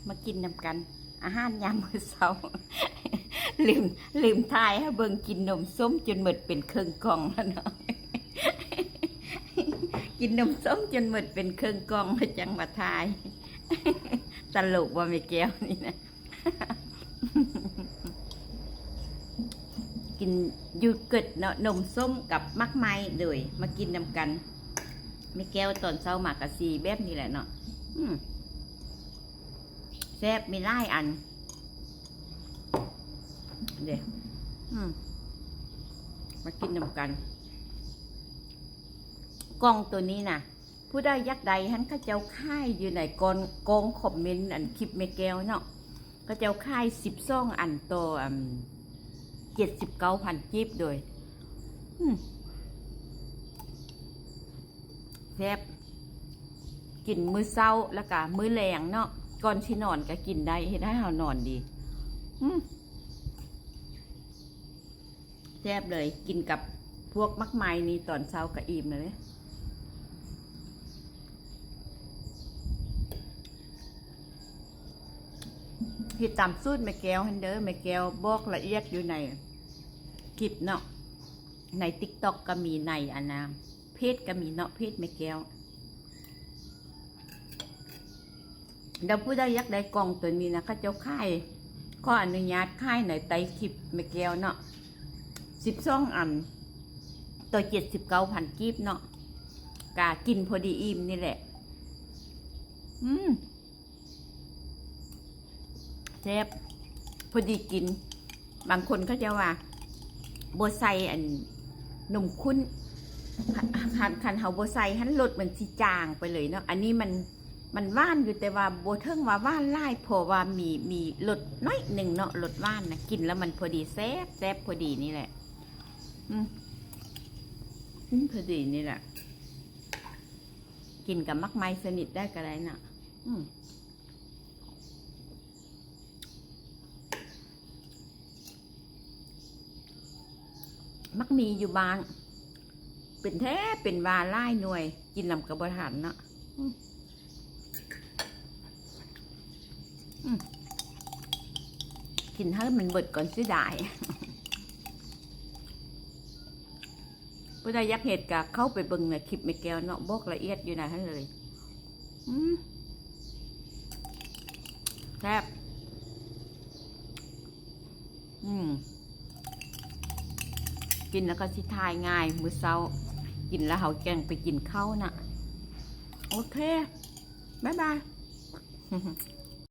มากินนำกัน อาหารยามมื้อเช้า ลืมลืมทายให้เบิ่งกินนมส้มจนหมดเป็นครึ่งกล่องแล้วเนาะ กินนมส้มจนหมดเป็นครึ่งกล่องแล้วจังมาทาย ตลกว่าไม่แก้วนี่นะ กินยูเกิร์ตเนาะนมส้มกับมักไม้เลยมากินนำกันไม่แก้วตอนเช้ามากะซีแบบนี้แหละเนาะแซ่บมีไล่อันเดี๋ยวมากินนำกันกล้องตัวนี้นะผู้ได้ยักใดฮันข้าเจ้าค่ายอยู่ในกองคอมเมนต์อันคลิปไม่แก้วเนาะข้าเจ้าค่าย12 อันตัว79,000จีบโดยแซ่บกินมื้อเช้าแล้วก็มื้อแรงเนาะก่อนที่นอนก็กินได้ให้เฮานอนดีแซ่บเลยกินกับพวกมักไม้นี่ตอนเช้าก็อิ่มเลยที่ตามสูตรแม่แก้วฮันเดอร์แม่แก้วบอกละเอียดอยู่ในคลิปเนาะใน TikTok ก็มีในอันนะเพจก็มีเนาะเพจแม่แก้วเดี๋ยวผู้ใดอยากได้กล่องตัวนี้นะก็เจ้าค่ายก็อนุญาตค่ายในไตคลิปแม่แก้วเนาะ12 อันตัว79,000กีบเนาะกากินพอดีอิ่มนี่แหละแซ่บพอดีกินบางคนเขาจะว่าโบไซอันนมข้นคันเฮาโบไซหันรสมันสิจางไปเลยเนาะอันนี้มันว่านอยู่แต่ว่าโบเทิงว่าว่านไล่พอว่ามีรสน้อยหนึ่งเนาะรสว่านนะกินแล้วมันพอดีแซ่บพอดีนี่แหละพอดีนี่แหละกินกับมักไม้สนิทได้ก็ได้น่ะมักมีอยู่บางเป็นแท้เป็นวาไล่หน่วยกินลำกระบอกหันเนาะกินให้มันเบิดก่อนสิได้ผู้ใดยักเหตุกะเข้าไปเบิ่งในคลิปไม่แก้วเนาะบอกละเอียดอยู่ไหนท่านเลยแซ่บกินแล้วก็สิทายง่ายมื้อเช้ากินแล้วเขาแกงไปกินข้าวน่ะโอเคบ๊ายบาย